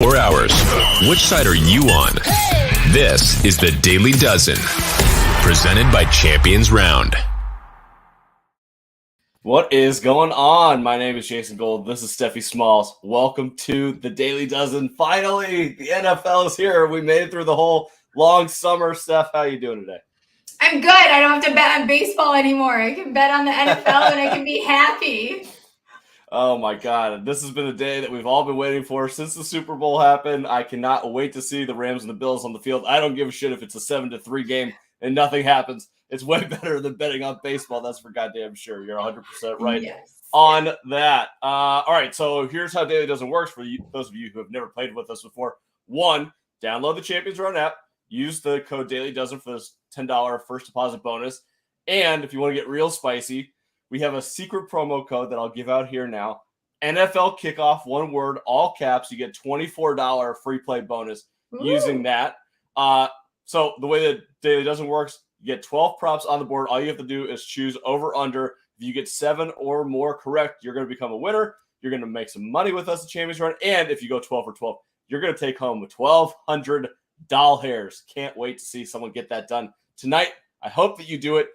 4 hours. Which side are you on? This is the Daily Dozen, presented by Champions Round. What is going on? My name is Jason Gold. This is Stephie Smallls. Welcome to the Daily Dozen. Finally, the NFL is here. We made it through the whole long summer. Steph, how are you doing today? I'm good. I don't have to bet on baseball anymore. I can bet on the NFL and I can be happy. Oh my God. This has been a day that we've all been waiting for since the Super Bowl happened. I cannot wait to see the Rams and the Bills on the field. I don't give a shit if it's a 7-3 game and nothing happens. It's way better than betting on baseball. That's for goddamn sure. You're 100% right on that. All right. So here's how Daily Dozen works for you, those of you who have never played with us before. 1, download the Champions Round app. Use the code Daily Dozen for this $10 first deposit bonus. And if you want to get real spicy, we have a secret promo code that I'll give out here now. NFL Kickoff, one word, all caps. You get $24 free play bonus using that. So the way that Daily Dozen works, you get 12 props on the board. All you have to do is choose over under. If you get 7 or more correct, you're going to become a winner. You're going to make some money with us at Champions Run. And if you go 12 for 12, you're going to take home $1,200 doll hairs. Can't wait to see someone get that done tonight. I hope that you do it.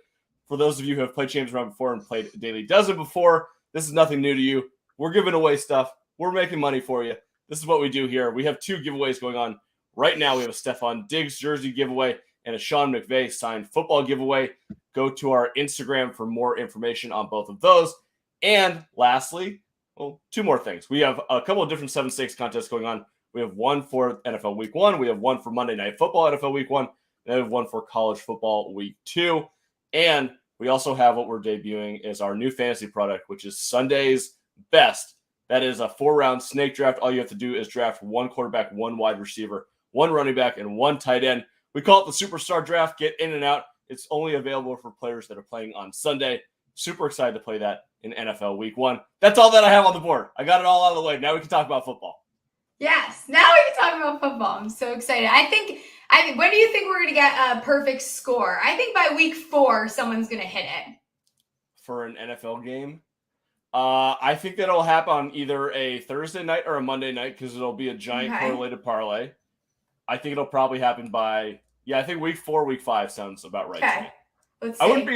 For those of you who have played Champions Round before and played Daily Dozen before, this is nothing new to you. We're giving away stuff. We're making money for you. This is what we do here. We have 2 giveaways going on right now. We have a Stephon Diggs jersey giveaway and a Sean McVay signed football giveaway. Go to our Instagram for more information on both of those. And lastly, 2 more things. We have a couple of different 7 stakes contests going on. We have one for NFL Week 1. We have one for Monday Night Football NFL Week 1. And we have one for College Football Week 2. And we also have what we're debuting is our new fantasy product, which is Sunday's Best. That is a 4-round snake draft. All you have to do is draft 1 quarterback, 1 wide receiver, 1 running back, and 1 tight end. We call it the Superstar Draft. Get in and out. It's only available for players that are playing on Sunday. Super excited to play that in NFL Week 1. That's all that I have on the board. I got it all out of the way. Now we can talk about football. Yes, now we can talk about football. I'm so excited. I think when do you think we're going to get a perfect score? I think by week 4, someone's going to hit it. For an NFL game? I think that it'll happen on either a Thursday night or a Monday night because it'll be a giant correlated parlay. I think it'll probably happen by, I think week 4, week 5 sounds about right to me. Let's see. I wouldn't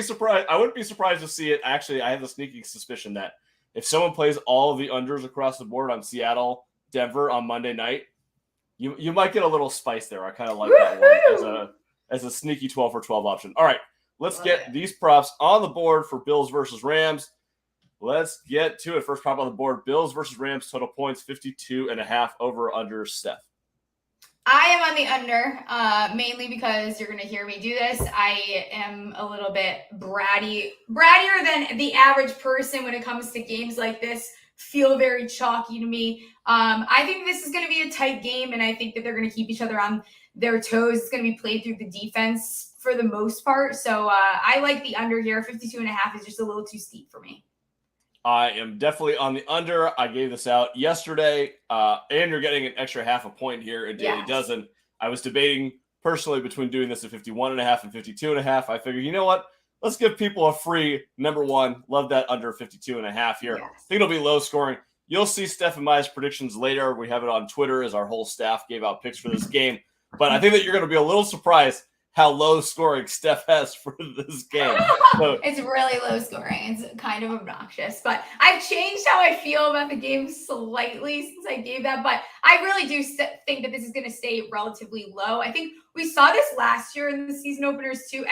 be surprised to see it. Actually, I have the sneaky suspicion that if someone plays all of the unders across the board on Seattle, Denver on Monday night, you might get a little spice there. I kind of like that one as a sneaky 12 for 12 option. All right, let's get these props on the board for Bills versus Rams. Let's get to it. First prop on the board, Bills versus Rams, total points, 52.5 over under Steph. I am on the under, mainly because you're going to hear me do this. I am a little bit brattier than the average person when it comes to games like this. Feel very chalky to me. I think this is going to be a tight game, and I think that they're going to keep each other on their toes. It's going to be played through the defense for the most part. So I like the under here. 52.5 is just a little too steep for me. I am definitely on the under. I gave this out yesterday, and you're getting an extra half a point here in Daily Dozen. I was debating personally between doing this at 51.5 and 52.5. I figured, you know what? Let's give people a free number 1. Love that under 52.5 here. I think it'll be low scoring. You'll see Steph and Maya's predictions later. We have it on Twitter as our whole staff gave out picks for this game. But I think that you're going to be a little surprised how low scoring Steph has for this game. So, it's really low scoring. It's kind of obnoxious. But I've changed how I feel about the game slightly since I gave that. But I really do think that this is going to stay relatively low. I think we saw this last year in the season openers too.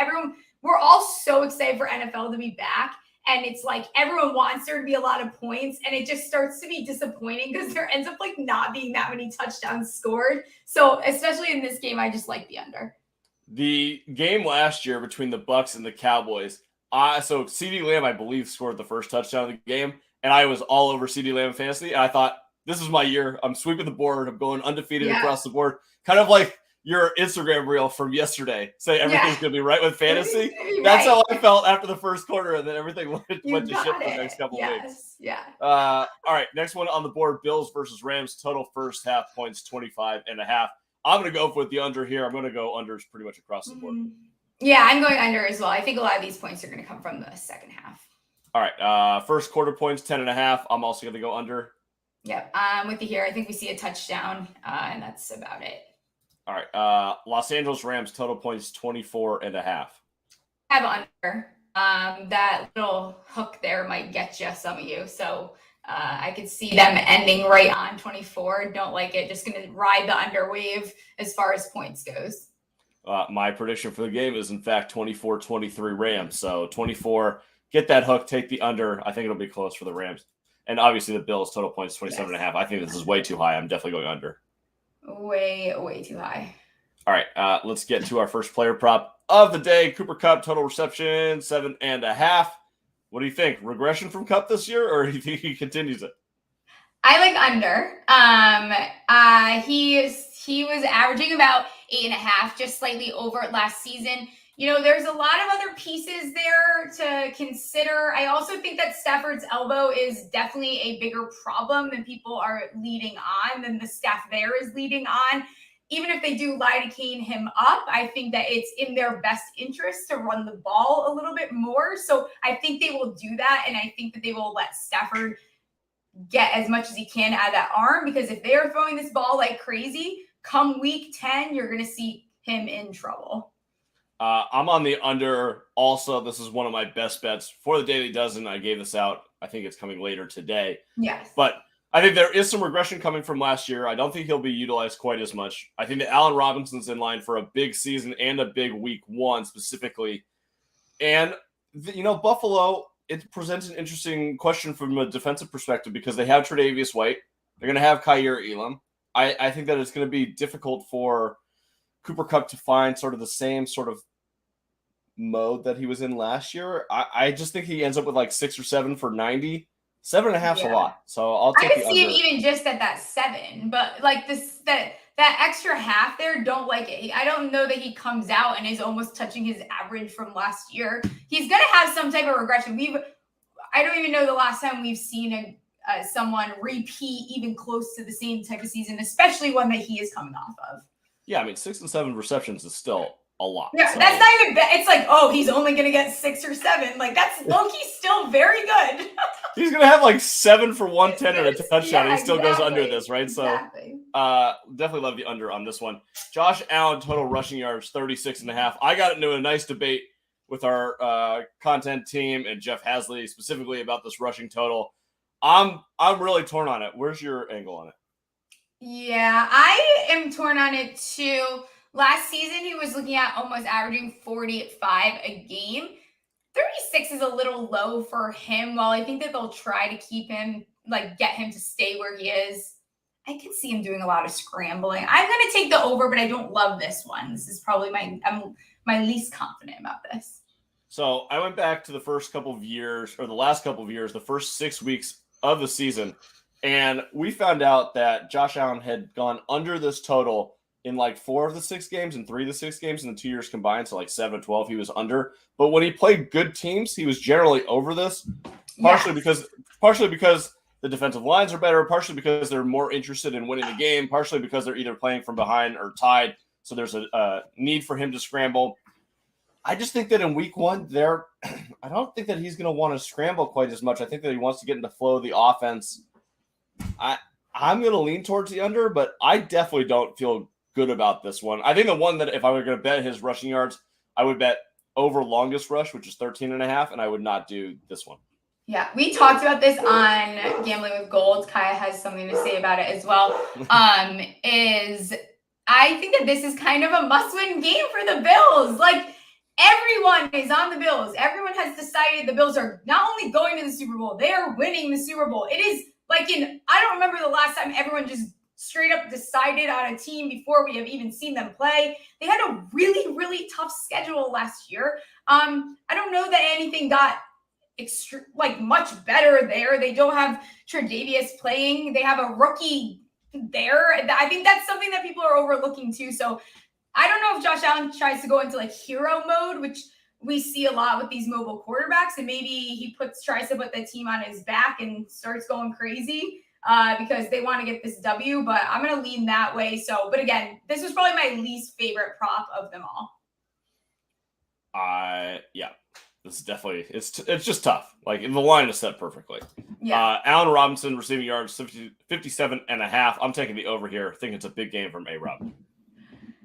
We're all so excited for NFL to be back. And it's like everyone wants there to be a lot of points. And it just starts to be disappointing because there ends up not being that many touchdowns scored. So especially in this game, I just like the under. The game last year between the Bucs and the Cowboys, so CeeDee Lamb, I believe, scored the first touchdown of the game. And I was all over CeeDee Lamb fantasy. And I thought, this is my year. I'm sweeping the board. I'm going undefeated across the board. Kind of like your Instagram reel from yesterday. Say everything's going to be right with fantasy. That's how I felt after the first quarter, and then everything went to shit for the next couple of weeks. All right, next one on the board, Bills versus Rams. Total first half points, 25.5. I'm going to go with the under here. I'm going to go unders pretty much across the board. Yeah, I'm going under as well. I think a lot of these points are going to come from the second half. All right, first quarter points, 10.5. I'm also going to go under. Yep, I'm with you here. I think we see a touchdown, and that's about it. All right. Los Angeles Rams total points 24.5. I have under. That little hook there might get you, some of you. So I could see them ending right on 24. Don't like it. Just going to ride the under wave as far as points goes. My prediction for the game is, in fact, 24-23 Rams. So 24, get that hook, take the under. I think it'll be close for the Rams. And obviously the Bills total points 27.5. Yes. I think this is way too high. I'm definitely going under. Way too high. All right, let's get to our first player prop of the day. Cooper Kupp, total reception, 7.5. What do you think? Regression from Kupp this year, or do you think he continues it? I like under. He was averaging about 8.5, just slightly over it last season. You know, there's a lot of other pieces there to consider. I also think that Stafford's elbow is definitely a bigger problem than people are leading on, than the staff there is leading on. Even if they do lidocaine him up, I think that it's in their best interest to run the ball a little bit more. So I think they will do that, and I think that they will let Stafford get as much as he can out of that arm, because if they are throwing this ball like crazy, come week 10, you're going to see him in trouble. I'm on the under. Also, this is one of my best bets for the Daily Dozen. I gave this out. I think it's coming later today. Yes. But I think there is some regression coming from last year. I don't think he'll be utilized quite as much. I think that Allen Robinson's in line for a big season and a big week 1 specifically. And, Buffalo, it presents an interesting question from a defensive perspective because they have Tre'Davious White. They're going to have Kaiir Elam. I think that it's going to be difficult for Cooper Kupp to find sort of the same sort of mode that he was in last year. I just think he ends up with like 6 or 7 for 90. 7.5's a lot. So I'll take the under. I could see him even just at that 7, but like that extra half there, don't like it. I don't know that he comes out and is almost touching his average from last year. He's going to have some type of regression. I don't even know the last time we've seen someone repeat even close to the same type of season, especially one that he is coming off of. Yeah, I mean, 6 and 7 receptions is still a lot. Yeah, so. That's not even bad. It's like, oh, he's only going to get 6 or 7. Like, that's low-key still very good. He's going to have like 7 for 110 and a touchdown. Yeah, he still goes under this, right? Exactly. So definitely love the under on this one. Josh Allen, total rushing yards, 36.5. I got into a nice debate with our content team and Jeff Hasley specifically about this rushing total. I'm really torn on it. Where's your angle on it? Yeah, I am torn on it too. Last season, he was looking at almost averaging 45 a game. 36 is a little low for him. While I think that they'll try to keep him, like get him to stay where he is, I can see him doing a lot of scrambling. I'm going to take the over, but I don't love this one. This is probably my least confident about this. So I went back to the first couple of years, or the last couple of years, the first 6 weeks of the season, and we found out that Josh Allen had gone under this total in like 4 of the 6 games and 3 of the 6 games in the 2 years combined. So like 7 of 12, he was under. But when he played good teams, he was generally over this, partially because the defensive lines are better, partially because they're more interested in winning the game, partially because they're either playing from behind or tied. So there's a need for him to scramble. I just think that in week 1 I don't think that he's going to want to scramble quite as much. I think that he wants to get into flow of the offense. I'm going to lean towards the under, but I definitely don't feel good about this one. I think the one that if I were going to bet his rushing yards, I would bet over longest rush, which is 13.5, and I would not do this one. Yeah, we talked about this on Gambling with Gold. Kaya has something to say about it as well. I think that this is kind of a must-win game for the Bills. Like, everyone is on the Bills. Everyone has decided the Bills are not only going to the Super Bowl, they are winning the Super Bowl. It is like I don't remember the last time everyone just straight up decided on a team before we have even seen them play. They had a really, really tough schedule last year. I don't know that anything got much better there. They don't have Tre'Davious playing. They have a rookie there. I think that's something that people are overlooking too. So I don't know if Josh Allen tries to go into like hero mode, which we see a lot with these mobile quarterbacks, and maybe he tries to put the team on his back and starts going crazy because they want to get this W, but I'm going to lean that way. So, but again, this was probably my least favorite prop of them all. Yeah. This is definitely it's just tough. Like the line is set perfectly. Yeah. Allen Robinson receiving yards 57.5. I'm taking the over here. I think it's a big game from A-Rob.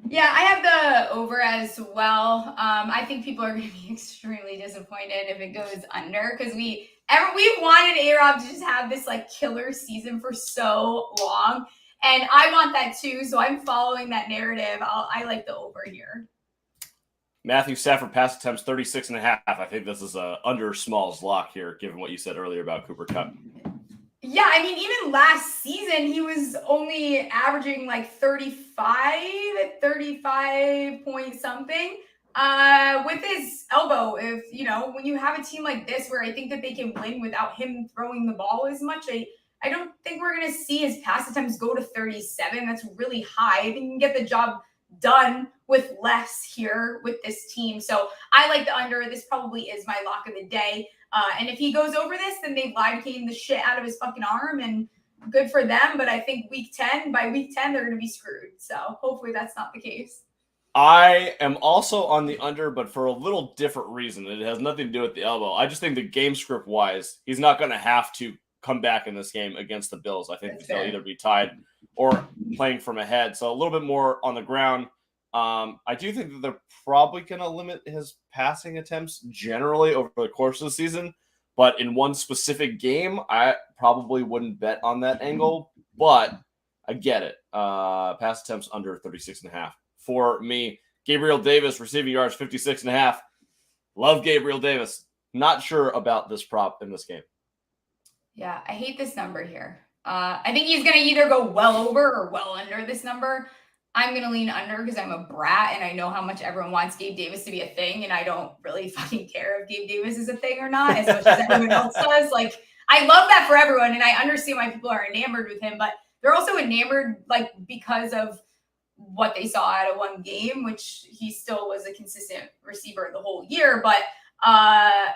Yeah, I have the over as well. I think people are going to be extremely disappointed if it goes under because we've wanted A-Rob to just have this like killer season for so long, and I want that too. So I'm following that narrative. I like the over here. Matthew Stafford pass attempts 36.5. I think this is a under Small's lock here, given what you said earlier about Cooper Kupp. Yeah, I mean, even last season, he was only averaging like 35 point something with his elbow. If, when you have a team like this where I think that they can win without him throwing the ball as much, I don't think we're going to see his pass attempts go to 37. That's really high. I think he can get the job done with less here with this team. So I like the under. This probably is my lock of the day. And if he goes over this, then they Lidocaine the shit out of his fucking arm, and good for them. But I think by week 10, they're going to be screwed. So hopefully that's not the case. I am also on the under, but for a little different reason. It has nothing to do with the elbow. I just think the game script wise, he's not going to have to come back in this game against the Bills. I think they'll either be tied or playing from ahead. So a little bit more on the ground. I do think that they're probably going to limit his passing attempts generally over the course of the season, but in one specific game, I probably wouldn't bet on that angle, but I get it. Pass attempts under 36.5. For me, Gabriel Davis receiving yards 56.5. Love Gabriel Davis. Not sure about this prop in this game. Yeah, I hate this number here. I think he's going to either go well over or well under this number. I'm going to lean under because I'm a brat and I know how much everyone wants Gabe Davis to be a thing. And I don't really fucking care if Gabe Davis is a thing or not as much as everyone else does. Like, I love that for everyone. And I understand why people are enamored with him, but they're also enamored like because of what they saw out of one game, which he still was a consistent receiver the whole year. But I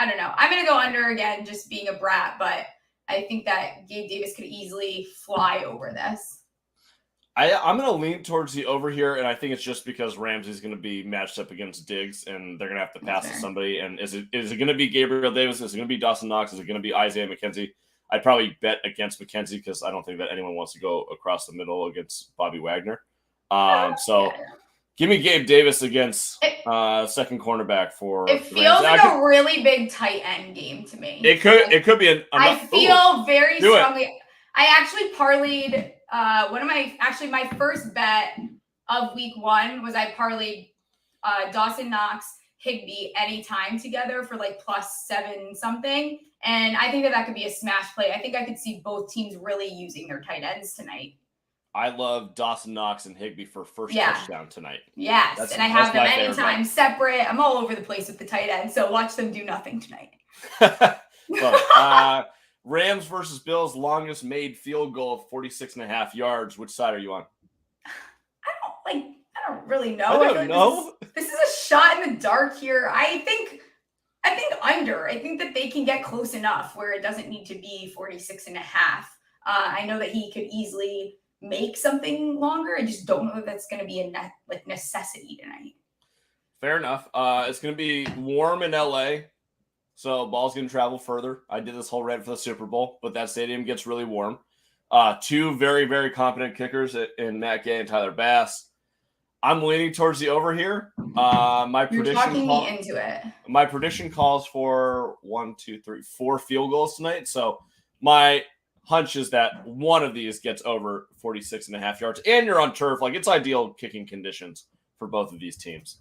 don't know. I'm going to go under again, just being a brat. But I think that Gabe Davis could easily fly over this. I'm going to lean towards the over here, and I think it's just because Ramsey's going to be matched up against Diggs, and they're going to have to pass to somebody. And is it going to be Gabriel Davis? Is it going to be Dawson Knox? Is it going to be Isaiah McKenzie? I'd probably bet against McKenzie because I don't think that anyone wants to go across the middle against Bobby Wagner. Give me Gabe Davis against second cornerback for. It feels like a really big tight end game to me. It could be I feel very strongly. I actually parlayed. My first bet of week 1 was I parlayed Dawson Knox, Higbee anytime together for like +7 something. And I think that could be a smash play. I think I could see both teams really using their tight ends tonight. I love Dawson Knox and Higbee for first touchdown tonight. Yes, and I have them anytime separate. I'm all over the place with the tight end, so watch them do nothing tonight. Rams versus Bills, longest made field goal of 46.5 yards. Which side are you on? I don't really know. I don't know. This is a shot in the dark here. I think under. I think that they can get close enough where it doesn't need to be 46.5. I know that he could easily make something longer. I just don't know if that's going to be a necessity tonight. Fair enough. It's going to be warm in LA. So ball's going to travel further. I did this whole rant for the Super Bowl, but that stadium gets really warm. 2 very, very competent kickers in Matt Gay and Tyler Bass. I'm leaning towards the over here. You're talking me into it. My prediction calls for 4 field goals tonight. So my hunch is that one of these gets over 46.5 yards. And you're on turf. Like, it's ideal kicking conditions for both of these teams.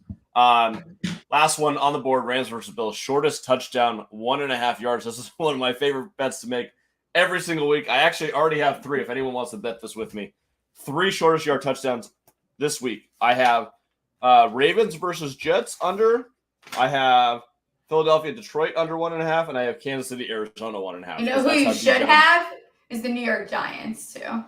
Last one on the board, Rams versus Bills. Shortest touchdown, 1.5 yards. This is one of my favorite bets to make every single week. I actually already have 3 if anyone wants to bet this with me. 3 shortest yard touchdowns this week. I have Ravens versus Jets under. I have Philadelphia, Detroit under 1.5. And I have Kansas City, Arizona 1.5. You know who you should have is the New York Giants too.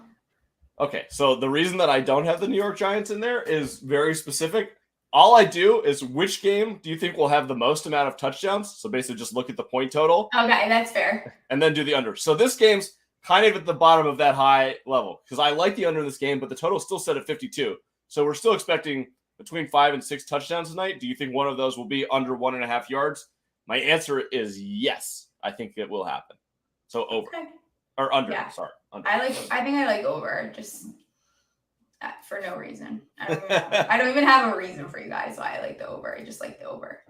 Okay, so the reason that I don't have the New York Giants in there is very specific. All I do is which game do you think will have the most amount of touchdowns? So basically just look at the point total. Okay, that's fair. And then do the under. So this game's kind of at the bottom of that high level because I like the under in this game, but the total is still set at 52. So we're still expecting between 5 and 6 touchdowns tonight. Do you think one of those will be under 1.5 yards? My answer is yes. I think it will happen. So over. Okay. Or under. Yeah. Sorry. Under. I think I like over, just for no reason. I don't even have a reason for you guys why I like the over. I just like the over.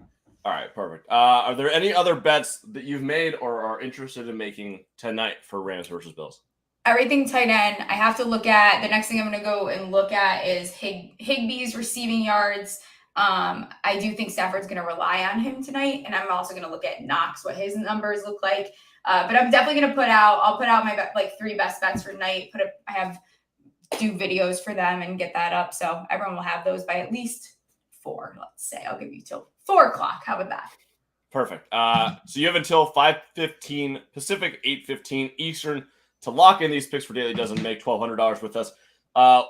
All right, perfect. Are there any other bets that you've made or are interested in making tonight for Rams versus Bills? Everything tight end. I have to look at. The next thing I'm going to go and look at is Higbee's receiving yards. I do think Stafford's going to rely on him tonight, and I'm also going to look at Knox, what his numbers look like. But I'm definitely going to I'll put out my 3 best bets for tonight. Do videos for them and get that up, so everyone will have those by at least 4. Let's say I'll give you till 4 o'clock. How about that? Perfect. So you have until 5:15 Pacific, 8:15 Eastern to lock in these picks for Daily Dozen, make $1,200 with us.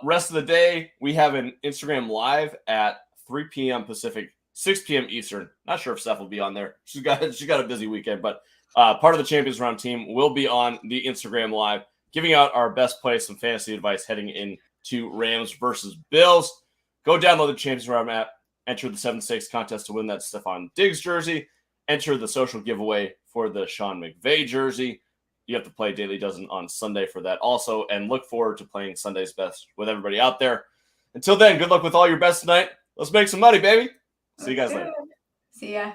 Rest of the day, we have an Instagram live at 3 p.m. Pacific, 6 p.m. Eastern. Not sure if Steph will be on there. She's got a busy weekend, but part of the Champions Round team will be on the Instagram live, giving out our best plays, some fantasy advice heading into Rams versus Bills. Go download the Champions Round app, enter the 7-6 contest to win that Stephon Diggs jersey, enter the social giveaway for the Sean McVay jersey. You have to play Daily Dozen on Sunday for that also, and look forward to playing Sunday's best with everybody out there. Until then, good luck with all your bets tonight. Let's make some money, baby. See you guys later. See ya.